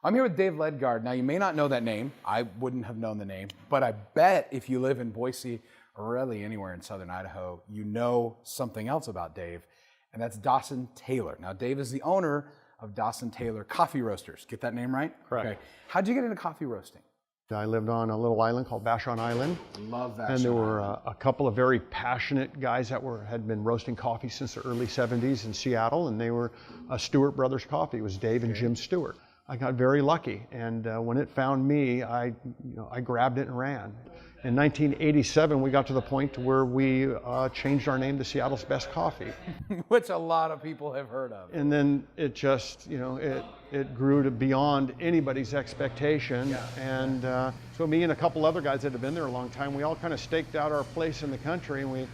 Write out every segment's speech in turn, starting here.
I'm here with Dave Ledgard. Now, you may not know that name. I wouldn't have known the name, but I bet if you live in Boise or really anywhere in southern Idaho, you know something else about Dave, and that's Dawson Taylor. Now, Dave is the owner of Dawson Taylor Coffee Roasters. Get that name right? Correct. Okay. How'd you get into coffee roasting? I lived on a little island called Vashon Island. Love that. And there were a couple of very passionate guys that had been roasting coffee since the early 70s in Seattle, and they were Stewart Brothers Coffee. It was Dave and Jim Stewart. I got very lucky, and when it found me, I grabbed it and ran. In 1987, we got to the point where we changed our name to Seattle's Best Coffee. Which a lot of people have heard of. And then it just, it grew to beyond anybody's expectation. Yeah. And so me and a couple other guys that had been there a long time, we all kind of staked out our place in the country, and we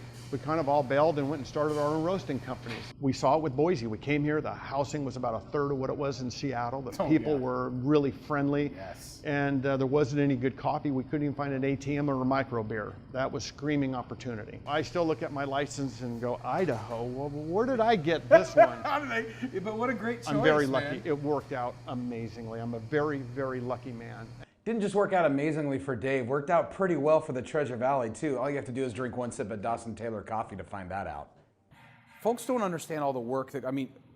kind of all bailed and went and started our own roasting companies. We saw it with Boise. We came here, the housing was about a third of what it was in Seattle. The people were really friendly. Yes. And there wasn't any good coffee. We couldn't even find an ATM or a micro beer. That was screaming opportunity. I still look at my license and go, Idaho, well, where did I get this one? How did they? But what a great choice, I'm very lucky. man. It worked out amazingly. I'm a very, very lucky man. Didn't just work out amazingly for Dave, worked out pretty well for the Treasure Valley too. All you have to do is drink one sip of Dawson Taylor coffee to find that out. Folks don't understand all the work that,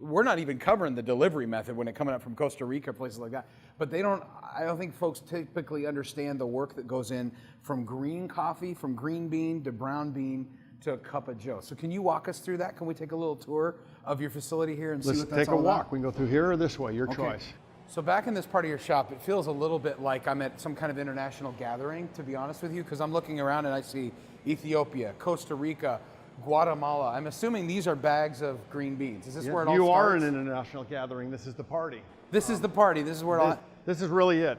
we're not even covering the delivery method when it coming up from Costa Rica, places like that. But I don't think folks typically understand the work that goes in from green coffee, from green bean to brown bean to a cup of joe. So can you walk us through that? Can we take a little tour of your facility here and see what that's all about? Let's take a walk. We can go through here or this way, your choice. So back in this part of your shop, it feels a little bit like I'm at some kind of international gathering, to be honest with you, because I'm looking around and I see Ethiopia, Costa Rica, Guatemala. I'm assuming these are bags of green beans. Is this where it all starts? You are an international gathering. This is the party. This is the party. This is where it all... This is really it.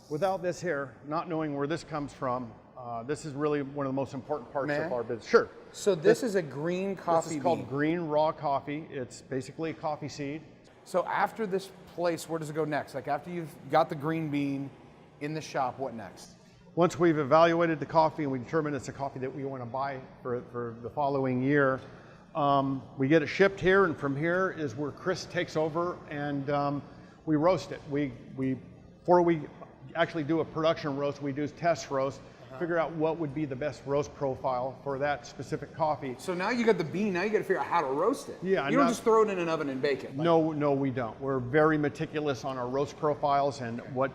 Without this here, not knowing where this comes from, this is really one of the most important parts of our business. Sure. So this is a green coffee bean. This is called green raw coffee. It's basically a coffee seed. So after this place, where does it go next? Like after you've got the green bean in the shop, what next? Once we've evaluated the coffee and we determine it's a coffee that we want to buy for the following year, we get it shipped here, and from here is where Chris takes over and we roast it. Before we actually do a production roast, we do test roast, figure out what would be the best roast profile for that specific coffee. So now you got the bean, now you got to figure out how to roast it. Yeah, you don't just throw it in an oven and bake it. No, we don't. We're very meticulous on our roast profiles and what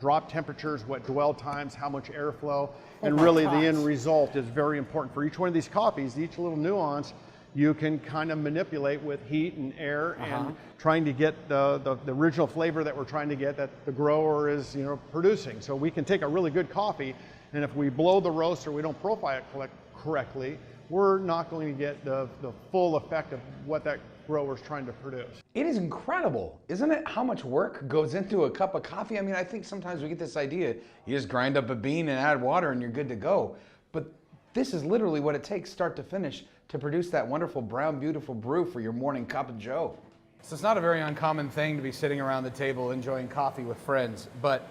drop temperatures, what dwell times, how much airflow, and really the end result is very important. For each one of these coffees, each little nuance, you can kind of manipulate with heat and air and trying to get the original flavor that we're trying to get that the grower is producing. So we can take a really good coffee, and if we blow the roast or we don't profile it correctly, we're not going to get the full effect of what that grower's trying to produce. It is incredible, isn't it? How much work goes into a cup of coffee? I think sometimes we get this idea, you just grind up a bean and add water and you're good to go. But this is literally what it takes start to finish to produce that wonderful brown, beautiful brew for your morning cup of joe. So it's not a very uncommon thing to be sitting around the table enjoying coffee with friends, but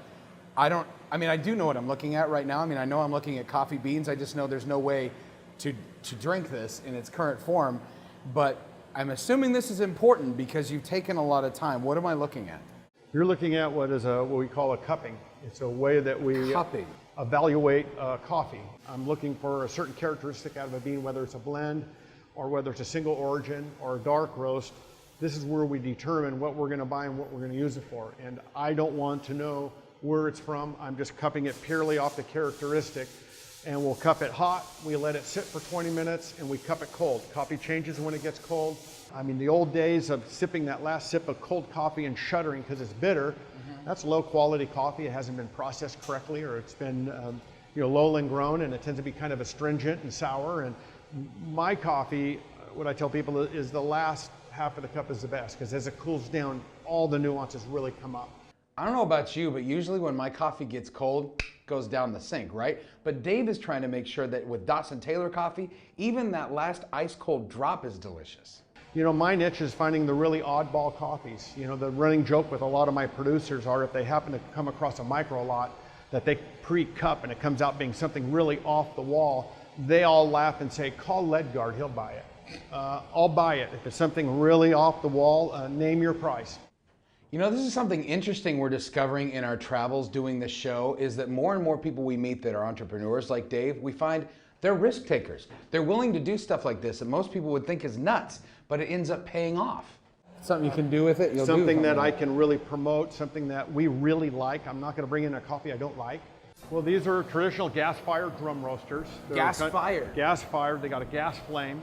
I do know what I'm looking at right now. I know I'm looking at coffee beans. I just know there's no way to drink this in its current form, but I'm assuming this is important because you've taken a lot of time. What am I looking at? You're looking at what we call a cupping. It's a way that we evaluate coffee. I'm looking for a certain characteristic out of a bean, whether it's a blend or whether it's a single origin or a dark roast. This is where we determine what we're going to buy and what we're going to use it for. And I don't want to know where it's from. I'm just cupping it purely off the characteristic. And we'll cup it hot, we let it sit for 20 minutes, and we cup it cold. Coffee changes when it gets cold. The old days of sipping that last sip of cold coffee and shuddering because it's bitter, that's low quality coffee. It hasn't been processed correctly, or it's been lowland grown, and it tends to be kind of astringent and sour. And my coffee, what I tell people is the last half of the cup is the best, because as it cools down, all the nuances really come up. I don't know about you, but usually when my coffee gets cold, it goes down the sink, right? But Dave is trying to make sure that with Dawson Taylor coffee, even that last ice cold drop is delicious. My niche is finding the really oddball coffees. The running joke with a lot of my producers are if they happen to come across a micro lot that they pre-cup and it comes out being something really off the wall, they all laugh and say, call Ledgard, he'll buy it. I'll buy it. If it's something really off the wall, name your price. You know, this is something interesting we're discovering in our travels doing this show, is that more and more people we meet that are entrepreneurs like Dave, we find they're risk takers. They're willing to do stuff like this that most people would think is nuts, but it ends up paying off. Something you can do with it, you'll Something do that I like can really promote, something that we really like. I'm not going to bring in a coffee I don't like. Well, these are traditional gas-fired drum roasters. Gas-fired? Gas-fired. They got a gas flame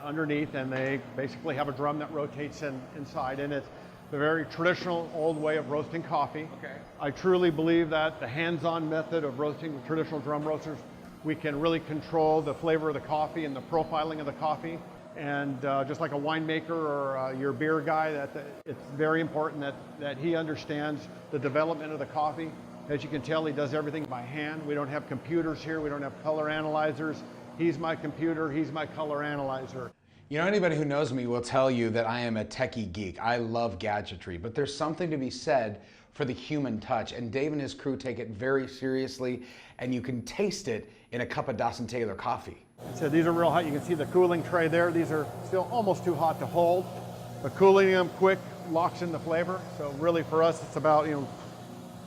underneath, and they basically have a drum that rotates inside, and it's the very traditional old way of roasting coffee. Okay. I truly believe that the hands-on method of roasting with traditional drum roasters, we can really control the flavor of the coffee and the profiling of the coffee. And just like a winemaker or your beer guy, it's very important that he understands the development of the coffee. As you can tell, he does everything by hand. We don't have computers here. We don't have color analyzers. He's my computer. He's my color analyzer. You know, anybody who knows me will tell you that I am a techie geek. I love gadgetry, but there's something to be said for the human touch, and Dave and his crew take it very seriously, and you can taste it in a cup of Dawson Taylor coffee. So these are real hot. You can see the cooling tray there. These are still almost too hot to hold, but cooling them quick locks in the flavor. So really for us, it's about,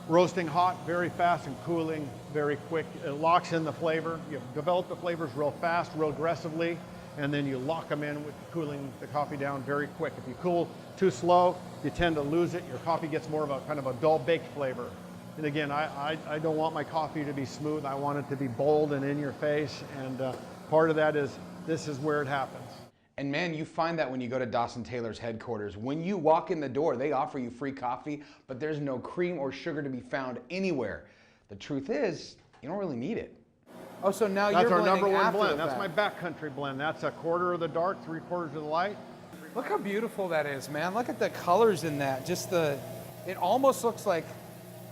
roasting hot very fast and cooling very quick. It locks in the flavor. You develop the flavors real fast, real aggressively, and then you lock them in with cooling the coffee down very quick. If you cool too slow, you tend to lose it. Your coffee gets more of a kind of a dull baked flavor. And again, I don't want my coffee to be smooth. I want it to be bold and in your face. And part of that is, this is where it happens. And man, you find that when you go to Dawson Taylor's headquarters. When you walk in the door, they offer you free coffee, but there's no cream or sugar to be found anywhere. The truth is, you don't really need it. Oh, so now That's you're our number blending one after blend. the That's my fact. backcountry blend. That's 1/4 of the dark, 3/4 of the light. Look how beautiful that is, man. Look at the colors in that. It almost looks like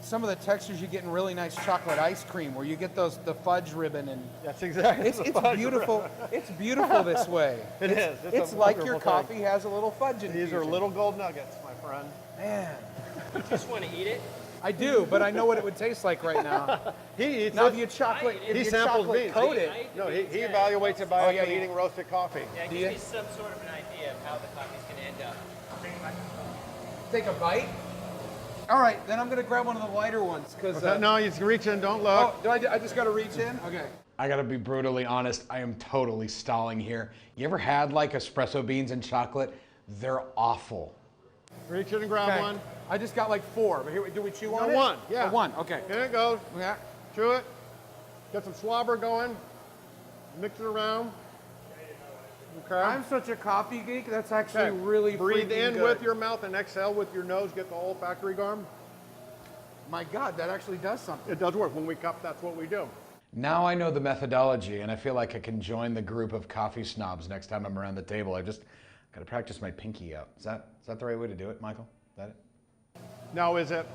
some of the textures you get in really nice chocolate ice cream, where you get the fudge ribbon, and That's exactly. it's beautiful. It's beautiful this way. It is. It's a like your wonderful thing. coffee has a little fudge in it. These are little gold nuggets, my friend. Man, You just want to eat it? I do, but I know what it would taste like right now. He eats Now, it. if you chocolate, He if you samples chocolate beans. coat it, No, he evaluates it by Oh, yeah, actually yeah. eating roasted coffee. Yeah, Do give you- me some sort of an idea of how the coffee's going to end up. take a bite. All right, then I'm gonna grab one of the lighter ones because. No, you just reach in, don't look. Oh, I just gotta reach in? Okay. I gotta be brutally honest, I am totally stalling here. You ever had like espresso beans and chocolate? They're awful. Reach in and grab Okay. one. I just got like 4, but here, do we chew on No, it? one, yeah. Oh, one, okay. Here it goes. Yeah. Chew it. Get some slobber going. Mix it around. Okay. I'm such a coffee geek. That's actually Okay. really Breathe freaking in good. with your mouth and exhale with your nose. Get the olfactory going. My God, that actually does something. It does work. When we cup, that's what we do. Now I know the methodology, and I feel like I can join the group of coffee snobs next time I'm around the table. I just gotta practice my pinky out. Is that the right way to do it, Michael? Is that it? Now, is it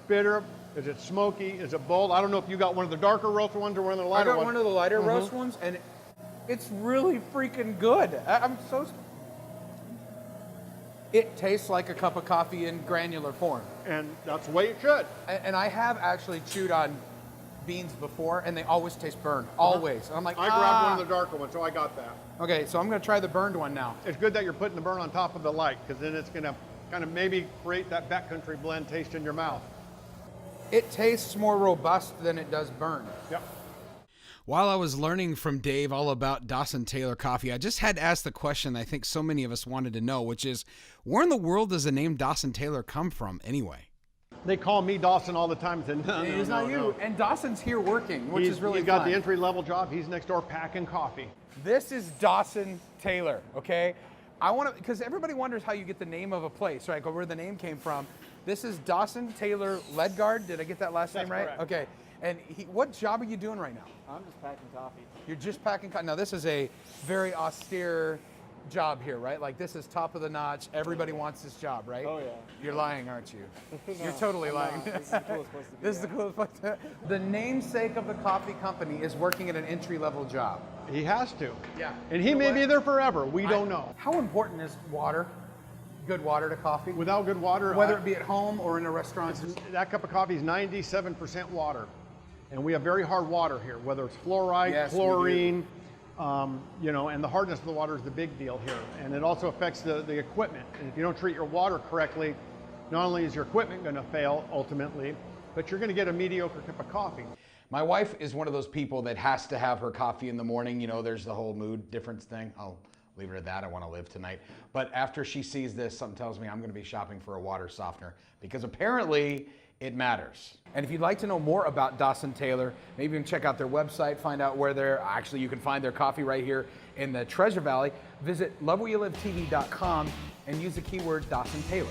bitter? Is it smoky? Is it bold? I don't know if you got one of the darker roast ones or one of the I lighter got ones. one of the lighter roast ones, and it's really freaking good. I'm so. It tastes like a cup of coffee in granular form. And that's the way it should. And I have actually chewed on beans before, and they always taste burned. Always. And I'm like, I grabbed one of the darker ones, so I got that. Okay, so I'm gonna try the burned one now. It's good that you're putting the burn on top of the light, because then it's gonna kind of maybe create that backcountry blend taste in your mouth. It tastes more robust than it does burned. Yep. While I was learning from Dave all about Dawson Taylor coffee, I just had to ask the question I think so many of us wanted to know, which is, where in the world does the name Dawson Taylor come from anyway? They call me Dawson all the time. I said, no, It's not you. And Dawson's here working, which is really He's got fun. the entry-level job. He's next door packing coffee. This is Dawson Taylor, okay? I want to, because everybody wonders how you get the name of a place, right? Or where the name came from. This is Dawson Taylor Ledgard. Did I get that last name right? correct. Okay. And what job are you doing right now? I'm just packing coffee. You're just packing coffee. Now, this is a very austere job here, right? Like, this is top of the notch. Everybody wants this job, right? Oh, yeah. You're lying, aren't you? You're totally lying. This is the coolest place to be. This is the coolest place. The namesake of the coffee company is working at an entry-level job. He has to. Yeah. And he You know may what? be there forever. We don't know. How important is water? Good water to coffee? Without good water, Whether it be at home or in a restaurant? that cup of coffee is 97% water. And we have very hard water here, whether it's fluoride, Yes, we do. chlorine, You know, and the hardness of the water is the big deal here. And it also affects the equipment. And if you don't treat your water correctly, not only is your equipment going to fail ultimately, but you're going to get a mediocre cup of coffee. My wife is one of those people that has to have her coffee in the morning. You know, there's the whole mood difference thing. I'll leave it at that. I want to live tonight. But after she sees this, something tells me I'm going to be shopping for a water softener because apparently it matters. And if you'd like to know more about Dawson Taylor, maybe you can check out their website, find out where they're, actually you can find their coffee right here in the Treasure Valley. Visit lovewhereyoulivetv.com and use the keyword Dawson Taylor.